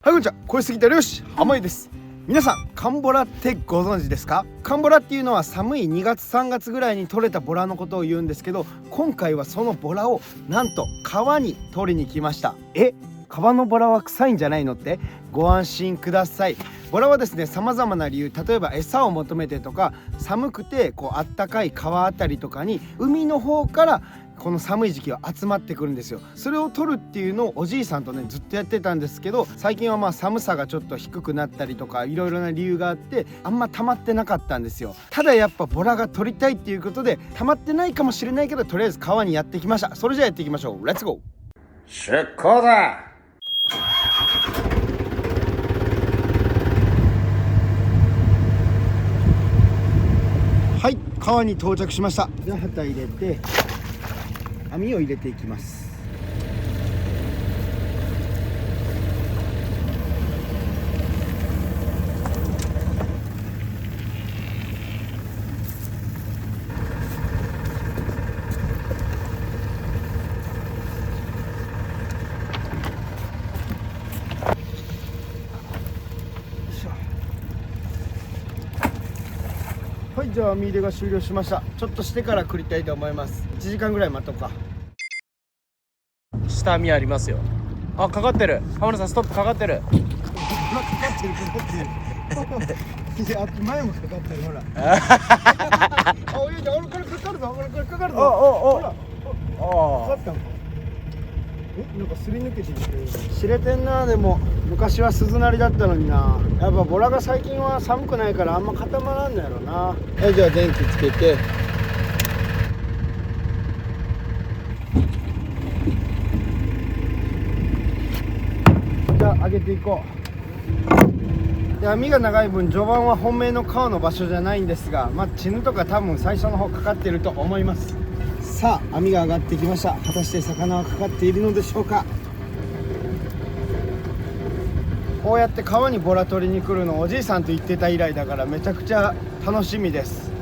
はい、こんにちは。声すぎた漁師濱家です。皆さん、カンボラってご存知ですか？カンボラっていうのは寒い2月3月ぐらいに取れたボラのことを言うんですけど、今回はそのボラをなんと川に取りに来ました。川のボラは臭いんじゃないのってご安心ください。ボラはですね、様々な理由、例えば餌を求めてとか、寒くてあったかい川あたりとかに海の方からこの寒い時期は集まってくるんですよ。それを取るっていうのをおじいさんとねずっとやってたんですけど、最近は寒さがちょっと低くなったりとかいろいろな理由があってあんま溜まってなかったんですよ。ただやっぱボラが取りたいっていうことで溜まってないかもしれないけど、とりあえず川にやってきました。それじゃあやっていきましょう。レッツゴー。出航だ。はい、川に到着しました。じゃあ旗入れて網を入れていきます。はい、じゃあ網入れが終了しました。ちょっとしてから繰りたいと思います。1時間ぐらい待とうか。下網ありますよ。あ、かかってる。浜田さんストップかかってる。かかってるあっち前もかかってる。ほらあ、おいで、俺これかかるぞ。これかかるぞ。ほらかかったの。なんかすり抜けてる。知れてんな。でも昔は鈴なりだったのにな。やっぱボラが最近は寒くないからあんま固まらんのやろな。はい、じゃあ電気つけてじゃあ上げていこう。で、網が長い分序盤は本命の川の場所じゃないんですが、チヌとか多分最初の方かかってると思います。さあ、網が上がってきました。果たして魚はかかっているのでしょうか。こうやって川にボラ取りに来るのおじいさんと言ってた以来だからめちゃくちゃ楽しみです。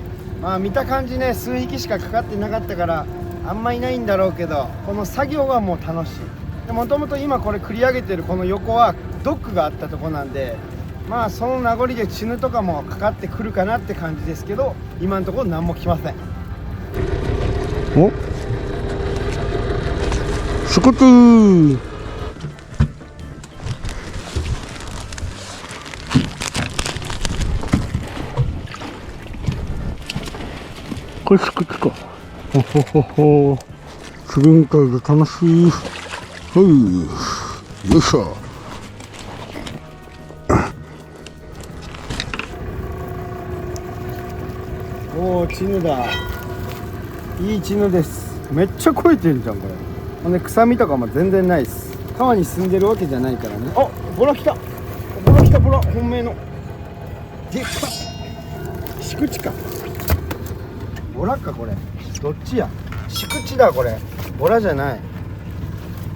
見た感じね、数匹しかかかってなかったからあんまいないんだろうけど、この作業はもう楽しい。もともと今これ繰り上げてるこの横はドックがあったとこなんで、その名残でチヌとかもかかってくるかなって感じですけど、今のところ何も来ません。お、スコップこれスコップか。ほほほほ、釣りみたいで楽しい。はい、よいしょ。おー、チヌだ。いいチヌです。めっちゃ肥えてるじゃんこれ。ほんで臭みとかも全然ないです。川に住んでるわけじゃないからね。あ、ボラ来た。ボラ来た。ボラ本命のでっか。シクチかボラか。これどっちや。シクチだこれ。ボラじゃない。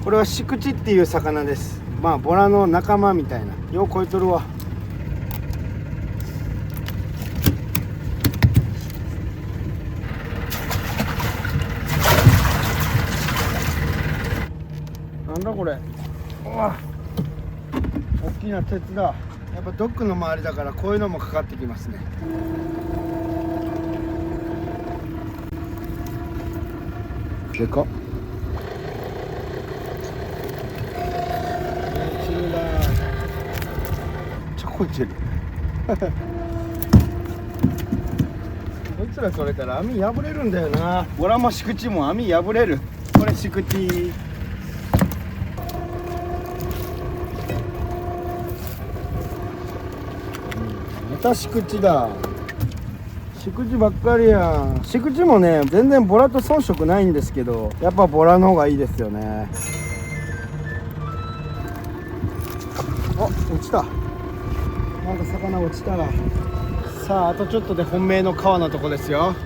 これはシクチっていう魚です。ボラの仲間みたいな。よう超えとるわ。なんだこれ。うわ、大きな鉄だ。やっぱドックの周りだからこういうのもかかってきますね。でかっ。チヌだ。ちょこいてるこいつら取れたら網破れるんだよな。ボラもシクチも網破れる。これシクチ。またシクチだ。シクチばっかりやん。シクチもね全然ボラと遜色ないんですけど、やっぱボラの方がいいですよね。あ、落ちた。なんか魚落ちたら。さあ、あとちょっとで本命の川のとこですよ。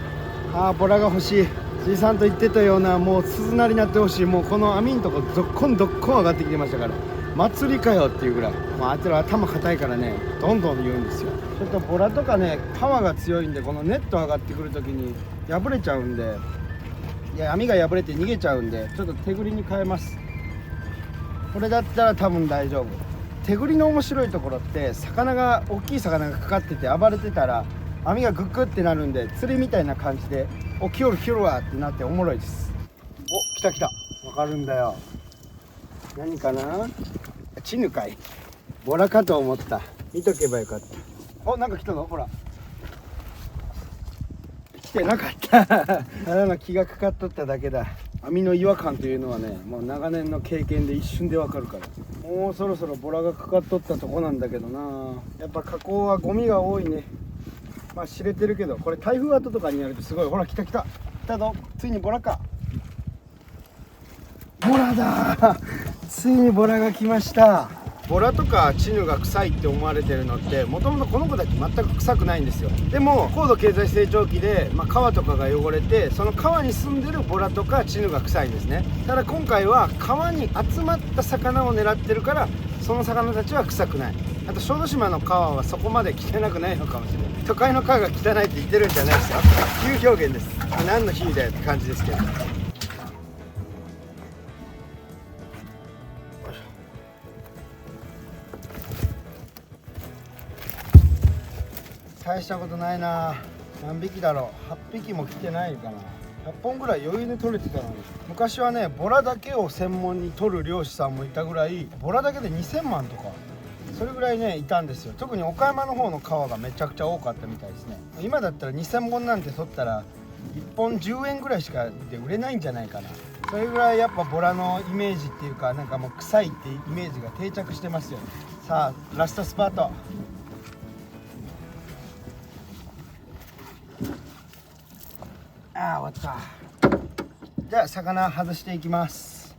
ボラが欲しい。じいさんと言ってたようなもう鈴なりになってほしい。もうこの網のとこどっこんどっこん上がってきてましたから、祭りかよっていうぐらい。あいつら頭固いからね、どんどん言うんですよ。ちょっとボラとかねパワーが強いんで、このネット上がってくるときに破れちゃうんで、網が破れて逃げちゃうんで、ちょっと手繰りに変えます。これだったら多分大丈夫。手繰りの面白いところって、大きい魚がかかってて暴れてたら網がグッグってなるんで、釣りみたいな感じで来よるわってなっておもろいです。お、来た来た。わかるんだよ。何かな。チヌかい。ボラかと思った。見とけばよかった。お、なんか来たの。ほら来てなかったただの気がかかっとっただけだ。網の違和感というのはね、もう長年の経験で一瞬でわかるから。もうそろそろボラがかかっとったとこなんだけどな。やっぱ河口はゴミが多いね。まあ知れてるけど、これ台風跡とかにやるとすごい。ほら来た来た来たぞ。ついにボラか。ボラだついにボラが来ました。ボラとかチヌが臭いって思われてるのって、もともとこの子たち全く臭くないんですよ。でも高度経済成長期で、川とかが汚れて、その川に住んでるボラとかチヌが臭いんですね。ただ今回は川に集まった魚を狙ってるから、その魚たちは臭くない。あと小豆島の川はそこまで汚くないのかもしれない。都会の川が汚いって言ってるんじゃないですよ。比喩表現です。何の比喩だよって感じですけど。大したことないな。何匹だろう。8匹も来てないかな。100本ぐらい余裕で取れてたのに。昔はね、ボラだけを専門に取る漁師さんもいたぐらい、ボラだけで2000万とかそれぐらいねいたんですよ。特に岡山の方の川がめちゃくちゃ多かったみたいですね。今だったら2000本なんて取ったら1本10円ぐらいしかで売れないんじゃないかな。それぐらいやっぱボラのイメージっていうか、なんかもう臭いっていうイメージが定着してますよね。さあラストスパート。ああ終わった。じゃあ魚外していきます。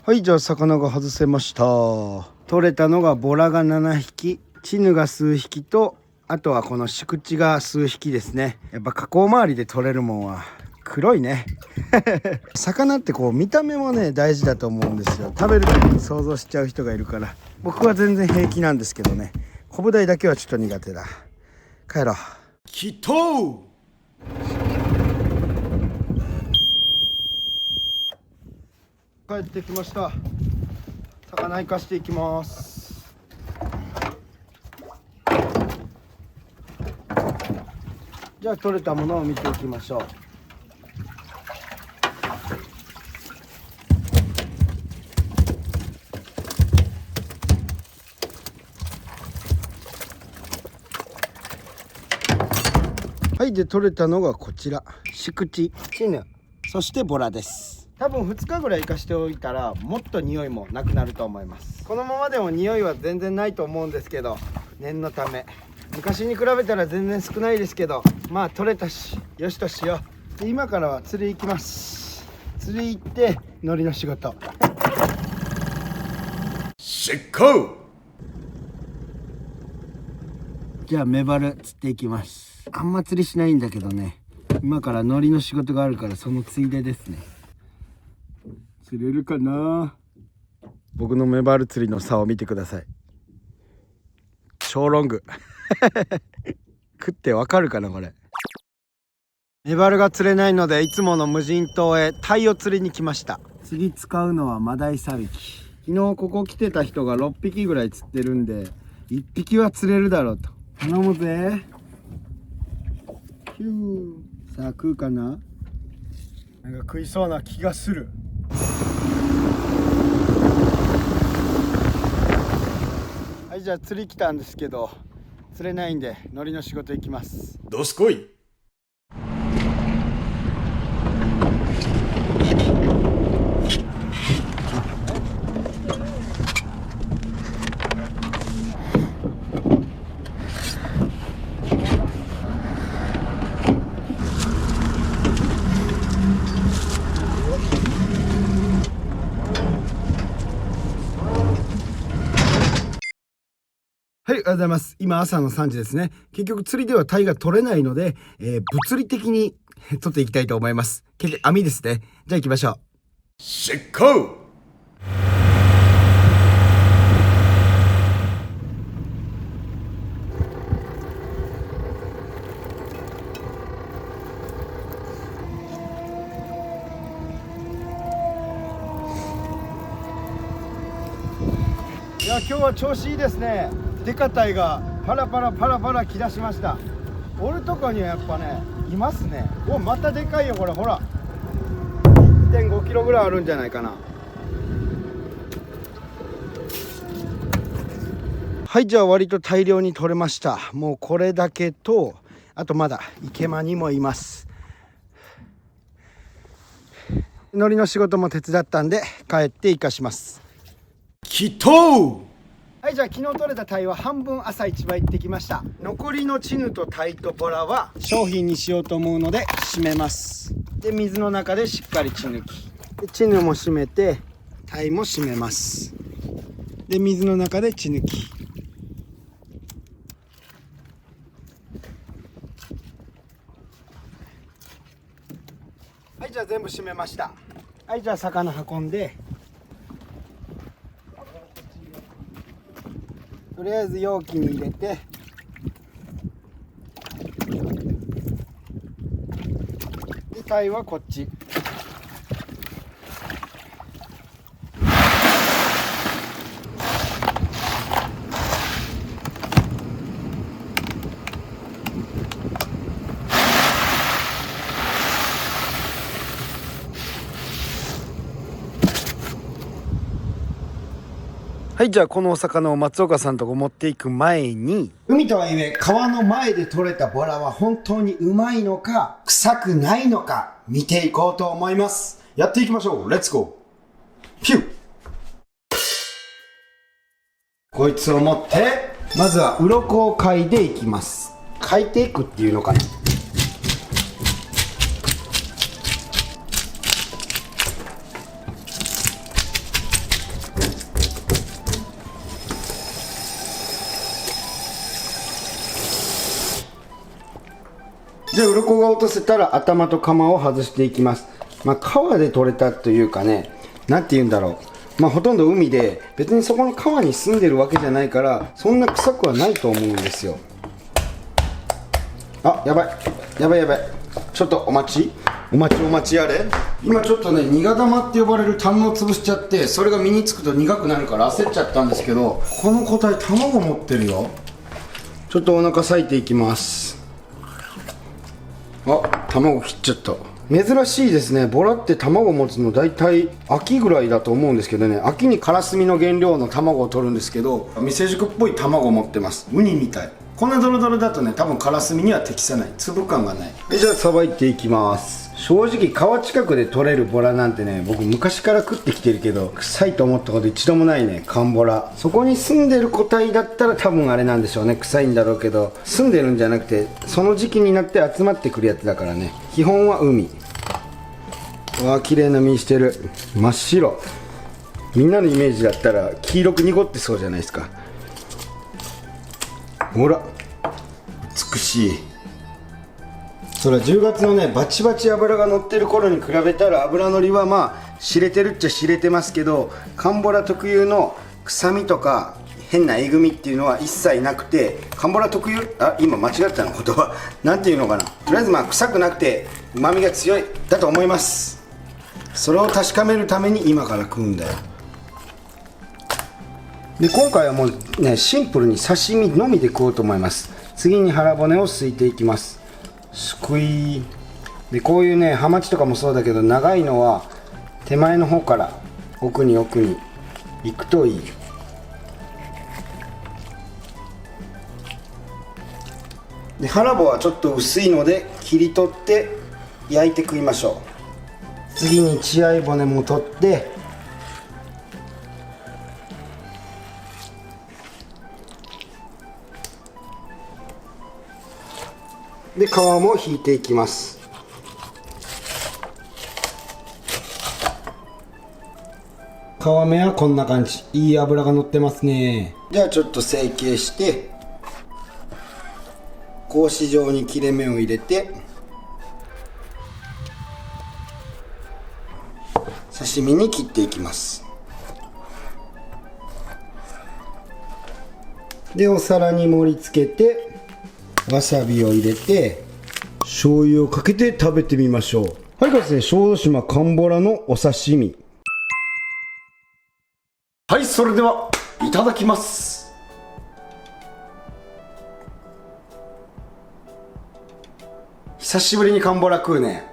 はい、じゃあ魚が外せました。取れたのがボラが7匹、チヌが数匹と、あとはこのシクチが数匹ですね。やっぱ河口周りで取れるもんは黒いね魚ってこう見た目もね大事だと思うんですよ。食べる時に想像しちゃう人がいるから、僕は全然平気なんですけどね。コブダイだけはちょっと苦手だ。帰ろう。きとう。帰ってきました。魚生かしていきます。じゃあ取れたものを見ていきましょう。はい、で取れたのがこちら、シクチ、チヌ、そしてボラです。多分2日ぐらい生かしておいたらもっと匂いもなくなると思います。このままでも匂いは全然ないと思うんですけど、念のため。昔に比べたら全然少ないですけど、まあ取れたしよしとしよう。で今からは釣り行きます。釣り行って海苔の仕事。出航。じゃあメバル釣っていきます。あんま釣りしないんだけどね、今から海苔の仕事があるから、そのついでですね。釣れるかな。僕のメバル釣りの差を見てください。超ロング食ってわかるかなこれ。メバルが釣れないので、いつもの無人島へタイを釣りに来ました。次使うのはマダイサビキ。昨日ここ来てた人が6匹ぐらい釣ってるんで、1匹は釣れるだろうと。頼むぜ。ヒュー。さあ食うかな。なんか食いそうな気がする。はい、じゃあ釣り来たんですけど釣れないんで海苔の仕事行きます。どすこい。はい、おはようございます。今朝の3時ですね。結局釣りではタイが取れないので、物理的に取っていきたいと思います。結局網ですね。じゃあ行きましょう。出航。いや今日は調子いいですね。デカタイがパラパラパラパラ来だしました。おるとこにはやっぱねいますね。おまたでかいよこれ、ほら 1.5 キロぐらいあるんじゃないかな。はい、じゃあ割と大量に取れました。もうこれだけと、あとまだ池間にもいます。海苔の仕事も手伝ったんで帰って生かします。祈祷。はい、じゃあ昨日取れた鯛は半分朝市場行ってきました。残りのチヌと鯛とボラは商品にしようと思うので締めます。で水の中でしっかり血抜きで、チヌも締めて鯛も締めます。で水の中で血抜き。はい、じゃあ全部締めました。はい、じゃあ魚運んで、とりあえず容器に入れて、で鯛はこっち。はい、じゃあこのお魚を松岡さんとこ持っていく前に、海とはいえ川の前で取れたボラは本当にうまいのか臭くないのか見ていこうと思います。やっていきましょう。レッツゴー。ピュー。こいつを持ってまずは鱗を嗅いでいきます。嗅いでいくっていうのかな。で鱗が落とせたら頭とカマを外していきます。川で取れたというかね、なんて言うんだろう、ほとんど海で別にそこの川に住んでるわけじゃないからそんな臭くはないと思うんですよ。あ、やばいやばいやばい、ちょっとお待ちやれ。今ちょっとね苦玉って呼ばれる単を潰しちゃって、それが身につくと苦くなるから焦っちゃったんですけど、この個体卵持ってるよ。ちょっとお腹裂いていきます。あ、卵切っちゃった。珍しいですね。ボラって卵持つの大体秋ぐらいだと思うんですけどね、秋にカラスミの原料の卵を取るんですけど、未成熟っぽい卵を持ってます。ウニみたい。こんなドロドロだとね多分カラスミには適さない、粒感がない。じゃあさばいていきます。正直川近くで取れるボラなんてね、僕昔から食ってきてるけど臭いと思ったこと一度もないね。カンボラ、そこに住んでる個体だったら多分あれなんでしょうね、臭いんだろうけど、住んでるんじゃなくてその時期になって集まってくるやつだからね。基本は海。わあ綺麗な身してる。真っ白。みんなのイメージだったら黄色く濁ってそうじゃないですか。ほら美しい。それは10月のねバチバチ脂が乗ってる頃に比べたら脂のりは知れてるっちゃ知れてますけど、カンボラ特有の臭みとか変なえぐみっていうのは一切なくて、カンボラ特有、今間違ったの言葉なんていうのかな、とりあえず臭くなくてうまみが強いだと思います。それを確かめるために今から食うんだよ。で今回はもうねシンプルに刺身のみで食おうと思います。次に腹骨をすいていきます。すくいで、こういうねハマチとかもそうだけど長いのは手前の方から奥に行くといい。で腹骨はちょっと薄いので切り取って焼いて食いましょう。次に血合い骨も取って、で皮も引いていきます。皮目はこんな感じ、いい脂が乗ってますね。じゃあちょっと成形して格子状に切れ目を入れて刺身に切っていきます。でお皿に盛り付けてわさびを入れて醤油をかけて食べてみましょう。はい、これですね、小豆島カンボラのお刺身。はい、それではいただきます。久しぶりにカンボラ食うね。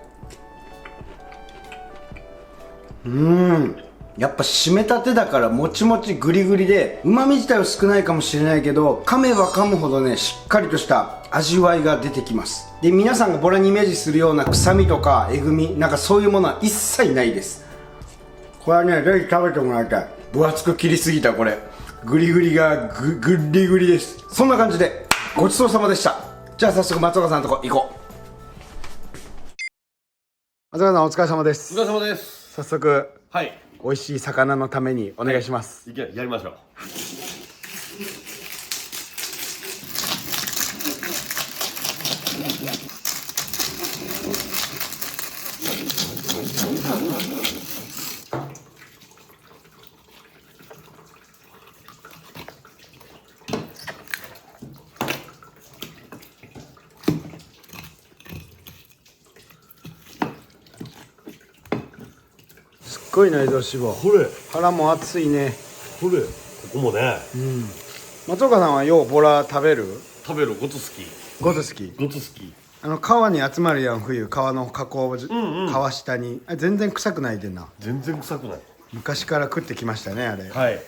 やっぱ締めたてだからもちもちグリグリで旨味自体は少ないかもしれないけど、噛めば噛むほどねしっかりとした味わいが出てきます。で、皆さんがボラにイメージするような臭みとかえぐみなんかそういうものは一切ないです。これはねぜひ食べてもらいたい。分厚く切りすぎたこれグリグリがグリグリです。そんな感じでごちそうさまでした。じゃあ早速松岡さんのとこ行こう。松岡さんお疲れ様です。お疲れ様です。早速はい。美味しい魚のためにお願いします。やりましょう。すっごいな、移動脂肪。これ、腹も熱いね。ここもね、松岡さんはようボラ食べる？食べるごつ好き。ごつ好き？ごつ好き。川に集まるやん、冬。川の河口、川下に。全然臭くないでんな。全然臭くない。昔から食ってきましたね、あれ。はい。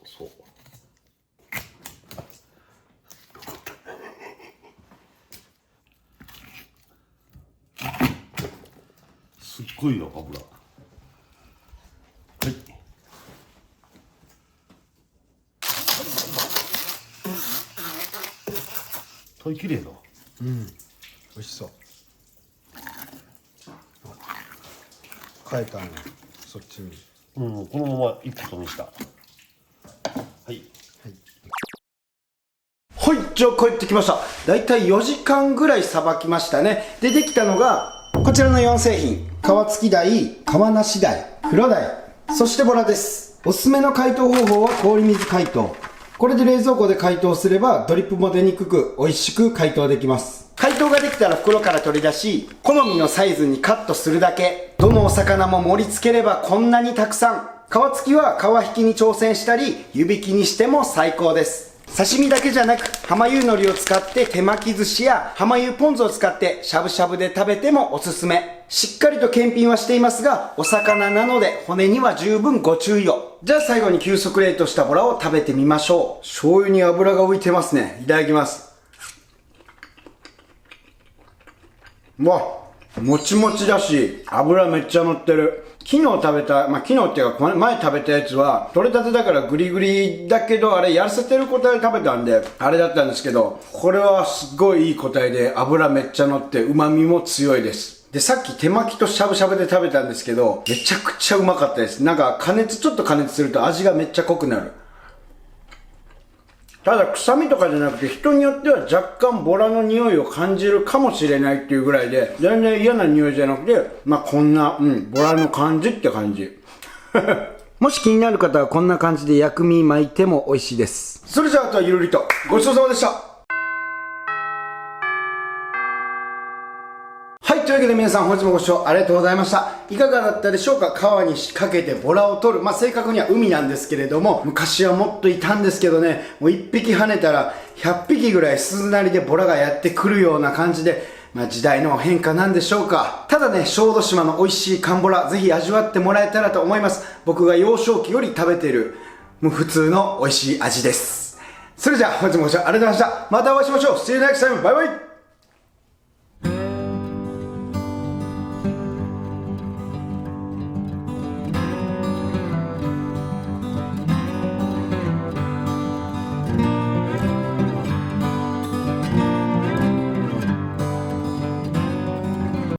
そう。すっごいよ、油。はい。といきれいな。美味しそう。変えたね、そっちに。このまま一個にした。はい。はい、じゃあ帰ってきました。だいたい4時間ぐらいさばきましたね。で、できたのがこちらの4製品。皮付き鯛、皮なし鯛、黒鯛、そしてボラです。おすすめの解凍方法は氷水解凍。これで冷蔵庫で解凍すればドリップも出にくく美味しく解凍できます。解凍ができたら袋から取り出し、好みのサイズにカットするだけ。どのお魚も盛り付ければこんなにたくさん。皮付きは皮引きに挑戦したり湯引きにしても最高です。刺身だけじゃなく浜湯海苔を使って手巻き寿司や浜湯ポン酢を使ってしゃぶしゃぶで食べてもおすすめ。しっかりと検品はしていますがお魚なので骨には十分ご注意を。じゃあ最後に急速冷凍したボラを食べてみましょう。醤油に油が浮いてますね。いただきます。うわ、もちもちだし油めっちゃ乗ってる。昨日食べた、昨日っていうか前食べたやつは取れたてだからグリグリだけどあれ痩せてる個体で食べたんであれだったんですけど、これはすごいいい個体で油めっちゃ乗って旨味も強いです。で、さっき手巻きとしゃぶしゃぶで食べたんですけどめちゃくちゃうまかったです。なんかちょっと加熱すると味がめっちゃ濃くなる。ただ臭みとかじゃなくて人によっては若干ボラの匂いを感じるかもしれないっていうぐらいで全然嫌な匂いじゃなくてこんなボラの感じって感じもし気になる方はこんな感じで薬味巻いても美味しいです。それじゃああとはゆるりとごちそうさまでした。はい、というわけで皆さん本日もご視聴ありがとうございました。いかがだったでしょうか。川にかけてボラを取る。正確には海なんですけれども、昔はもっといたんですけどね、もう1匹跳ねたら100匹ぐらい鈴なりでボラがやってくるような感じで、時代の変化なんでしょうか。ただね、小豆島の美味しい寒ボラ、ぜひ味わってもらえたらと思います。僕が幼少期より食べてる、もう普通の美味しい味です。それじゃあ本日もご視聴ありがとうございました。またお会いしましょう。See you next time. バイバイ。